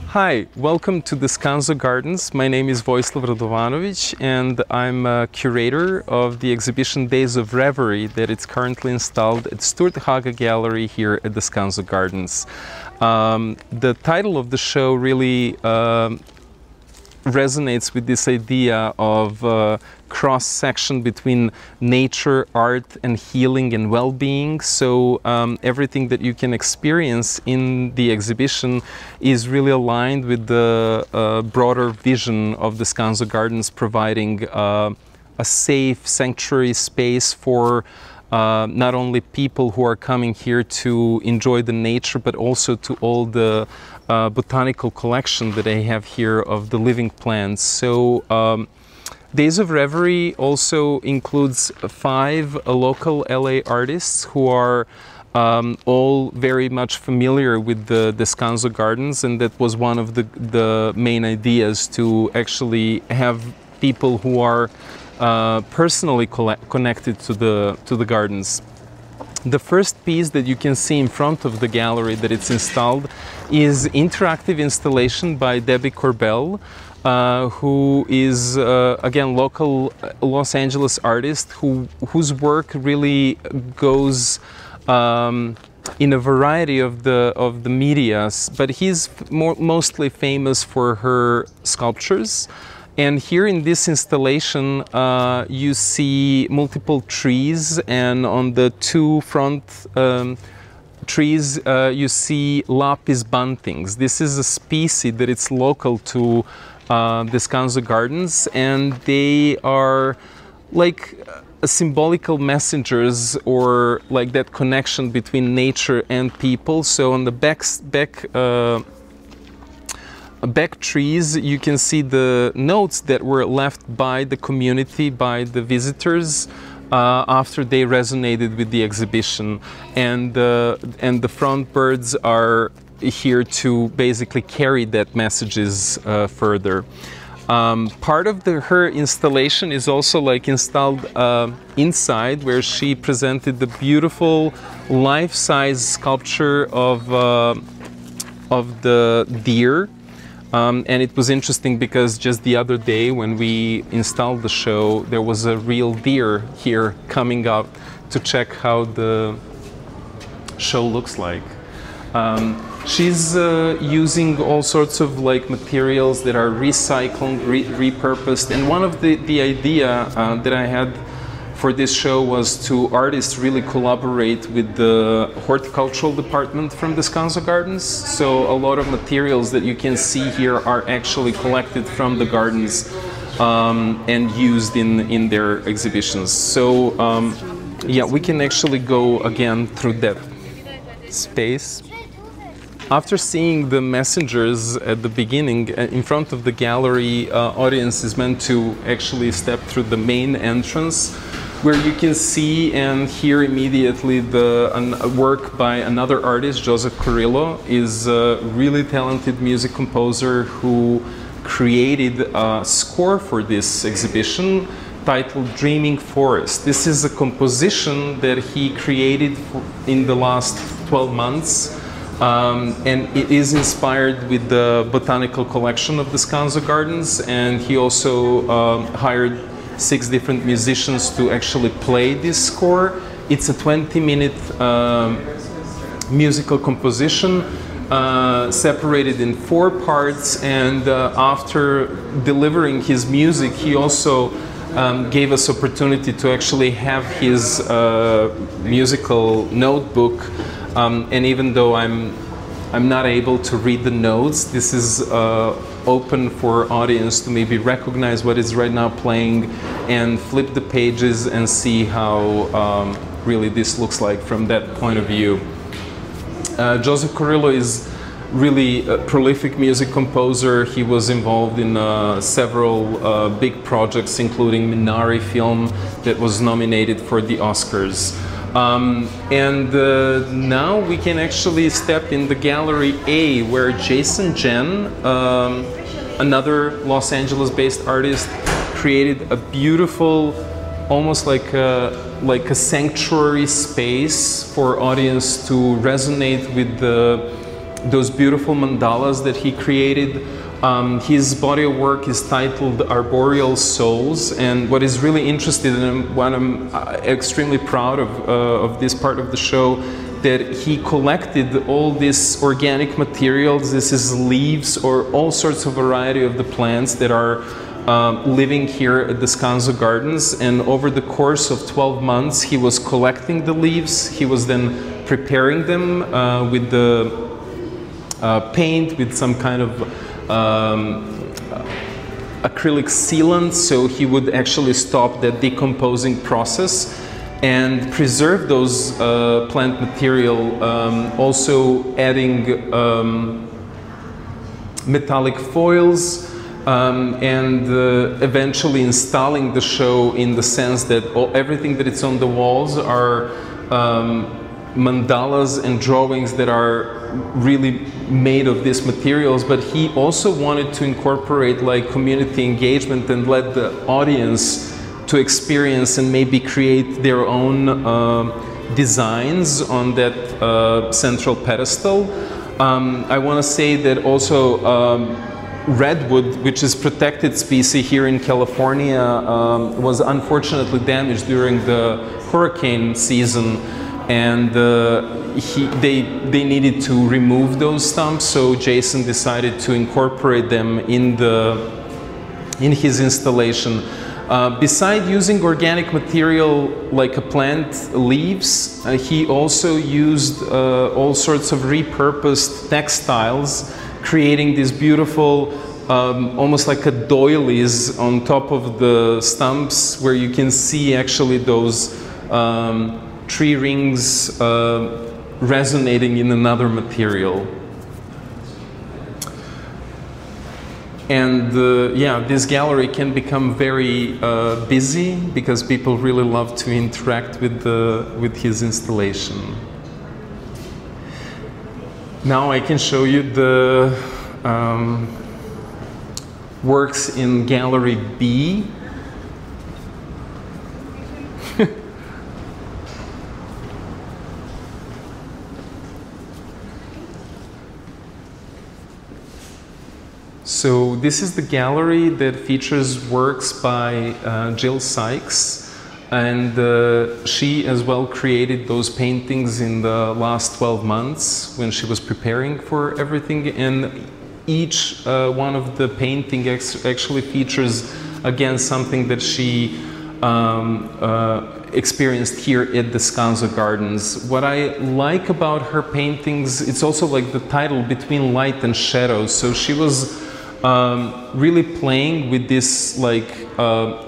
Hi, welcome to Descanso Gardens. My name is Vojislav Radovanović and I'm a curator of the exhibition Days of Reverie that is currently installed at Sturt Haaga Gallery here at Descanso Gardens. The title of the show really resonates with this idea of cross-section between nature, art, and healing and well-being. So everything that you can experience in the exhibition is really aligned with the broader vision of Descanso Gardens, providing a safe sanctuary space for not only people who are coming here to enjoy the nature, but also to all the botanical collection that I have here of the living plants. So Days of Reverie also includes 5 local LA artists who are all very much familiar with the Descanso Gardens, and that was one of the main ideas, to actually have people who are personally connected to the gardens. The first piece that you can see in front of the gallery that it's installed is interactive installation by Korbel, who is again local Los Angeles artist whose work really goes in a variety of the medias, but he's mostly famous for her sculptures. And here in this installation, you see multiple trees, and on the 2 front trees, you see lapis buntings. This is a species that it's local to Descanso Gardens, and they are like symbolical messengers, or like that connection between nature and people. So on the back trees, you can see the notes that were left by the community, by the visitors, after they resonated with the exhibition, and the front birds are here to basically carry that messages further. Part of her installation is also like installed inside, where she presented the beautiful life-size sculpture of the deer. And it was interesting because just the other day when we installed the show, there was a real deer here coming up to check how the show looks like. She's using all sorts of like materials that are recycled, repurposed, and one of the idea that I had for this show was to artists really collaborate with the horticultural department from Descanso Gardens. So a lot of materials that you can see here are actually collected from the gardens and used in their exhibitions. So yeah, we can actually go again through that space. After seeing the messengers at the beginning, in front of the gallery, audience is meant to actually step through the main entrance, where you can see and hear immediately the work by another artist. Joseph Carrillo is a really talented music composer who created a score for this exhibition titled Dreaming Forest. This is a composition that he created in the last 12 months. And it is inspired with the botanical collection of Descanso Gardens, and he also hired 6 different musicians to actually play this score. It's a 20-minute musical composition separated in 4 parts, and after delivering his music, he also gave us opportunity to actually have his musical notebook. And even though I'm not able to read the notes, this is open for audience to maybe recognize what is right now playing and flip the pages and see how really this looks like from that point of view. Joseph Carrillo is really a prolific music composer. He was involved in several big projects, including Minari film that was nominated for the Oscars. Now we can actually step in the gallery A, where Jenn, another Los Angeles-based artist, created a beautiful almost like a sanctuary space for audience to resonate with those beautiful mandalas that he created. His body of work is titled Arboreal Souls, and what is really interesting and what I'm extremely proud of this part of the show, that he collected all these organic materials. This is leaves or all sorts of variety of the plants that are living here at Descanso Gardens, and over the course of 12 months he was collecting the leaves. He was then preparing them with the paint, with some kind of acrylic sealant, so he would actually stop that decomposing process and preserve those plant material, also adding metallic foils, and eventually installing the show in the sense that everything that is on the walls are mandalas and drawings that are really made of these materials. But he also wanted to incorporate like community engagement and let the audience to experience and maybe create their own designs on that central pedestal. I want to say that also redwood, which is protected species here in California, was unfortunately damaged during the hurricane season, and they needed to remove those stumps, so Jason decided to incorporate them in his installation. Beside using organic material like a plant leaves, he also used all sorts of repurposed textiles, creating these beautiful, almost like a doilies on top of the stumps, where you can see actually those tree rings resonating in another material. And yeah, this gallery can become very busy because people really love to interact with his installation. Now I can show you the works in Gallery B. So this is the gallery that features works by Jill Sykes, and she as well created those paintings in the last 12 months when she was preparing for everything, and each one of the paintings actually features again something that she experienced here at Descanso Gardens. What I like about her paintings, it's also like the title, Between Light and Shadows. So she was really playing with this like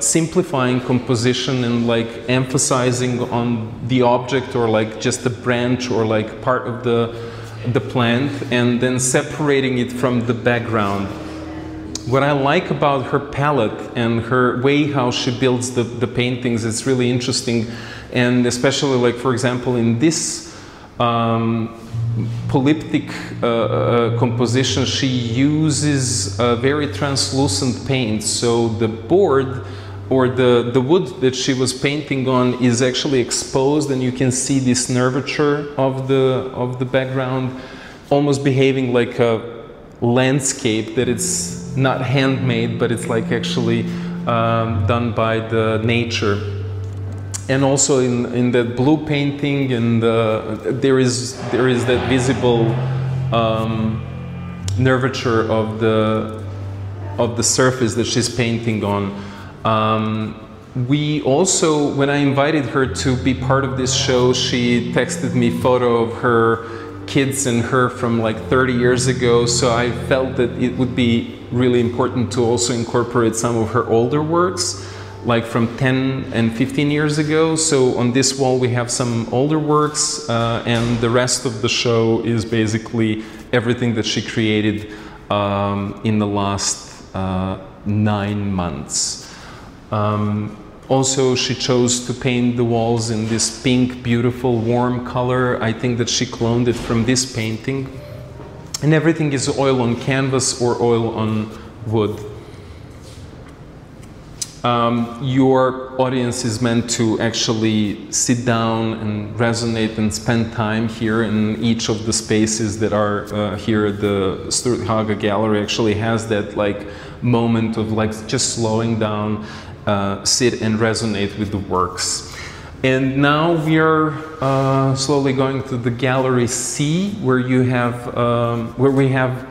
simplifying composition and like emphasizing on the object or like just a branch or like part of the plant, and then separating it from the background. What I like about her palette and her way how she builds the paintings, it's really interesting, and especially like for example in this polyptic composition, she uses very translucent paint. So the board or the wood that she was painting on is actually exposed, and you can see this nervature of the background, almost behaving like a landscape that it's not handmade, but it's like actually done by the nature. And also in that blue painting, and there is that visible nervature of the surface that she's painting on. We also, when I invited her to be part of this show, she texted me a photo of her kids and her from like 30 years ago. So I felt that it would be really important to also incorporate some of her older works, like from 10 and 15 years ago. So on this wall we have some older works, and the rest of the show is basically everything that she created in the last 9 months. Also, she chose to paint the walls in this pink, beautiful, warm color. I think that she cloned it from this painting. And everything is oil on canvas or oil on wood. your audience is meant to actually sit down and resonate and spend time here in each of the spaces that are here. The Sturt Haaga Gallery actually has that like moment of like just slowing down, sit and resonate with the works. And now we are slowly going to the Gallery C, where you have, where we have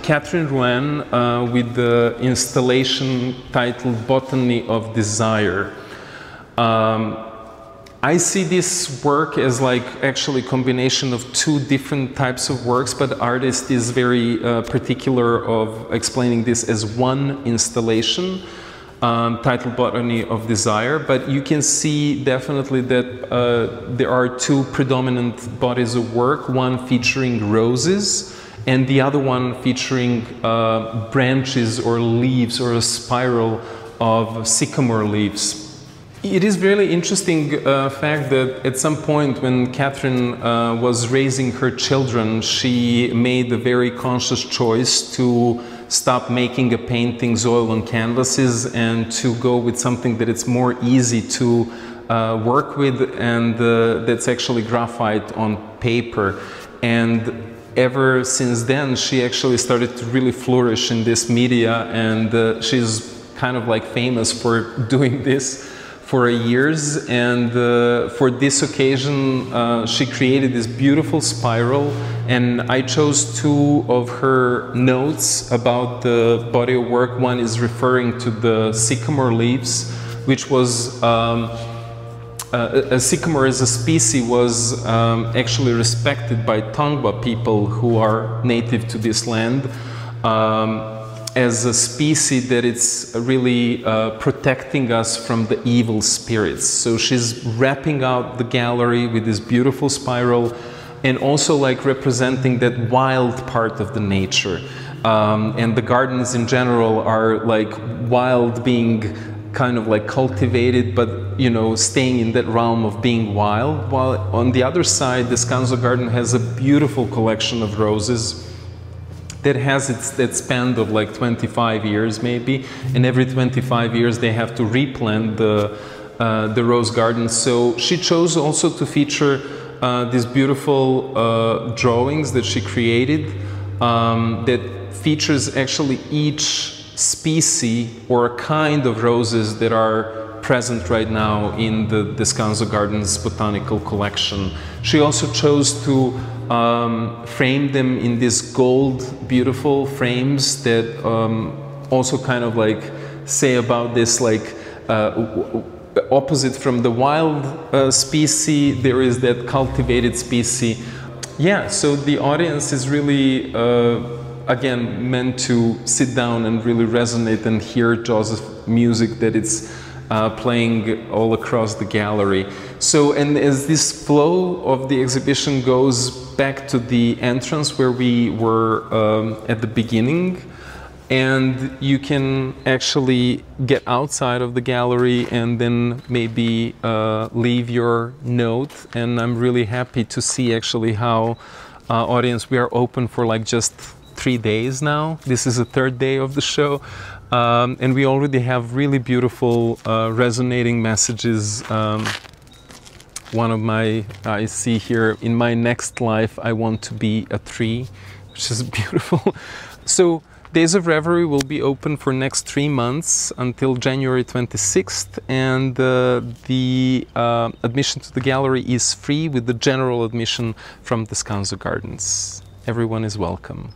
Catherine Ruane with the installation titled Botany of Desire. I see this work as like actually a combination of two different types of works, but the artist is very particular of explaining this as one installation titled Botany of Desire. But you can see definitely that there are two predominant bodies of work, one featuring roses and the other one featuring branches or leaves or a spiral of sycamore leaves. It is really interesting fact that at some point when Catherine was raising her children, she made a very conscious choice to stop making paintings oil on canvases and to go with something that it's more easy to work with, and that's actually graphite on paper. And ever since then, she actually started to really flourish in this media, and she's kind of like famous for doing this for years. And for this occasion, she created this beautiful spiral, and I chose two of her notes about the body of work. One is referring to the sycamore leaves, which was a sycamore as a species was actually respected by Tongva people who are native to this land as a species that it's really protecting us from the evil spirits. So she's wrapping out the gallery with this beautiful spiral, and also like representing that wild part of the nature. And the gardens in general are like wild, being kind of like cultivated, but you know, staying in that realm of being wild. While on the other side, Descanso Garden has a beautiful collection of roses that has that span of like 25 years maybe, and every 25 years they have to replant the rose garden. So she chose also to feature these beautiful drawings that she created that features actually each species or a kind of roses that are present right now in the Descanso Gardens botanical collection. She also chose to frame them in these gold beautiful frames that also kind of like say about this like opposite from the wild species, there is that cultivated species. Yeah, so the audience is really again meant to sit down and really resonate and hear Joseph music that it's playing all across the gallery. So, and as this flow of the exhibition goes back to the entrance where we were at the beginning, and you can actually get outside of the gallery and then maybe leave your note. And I'm really happy to see actually how audience, we are open for like just 3 days now. This is the third day of the show. And we already have really beautiful resonating messages. One of my, I see here, in my next life I want to be a tree, which is beautiful. So Days of Reverie will be open for next 3 months until January 26th, and the admission to the gallery is free with the general admission from Descanso Gardens. Everyone is welcome.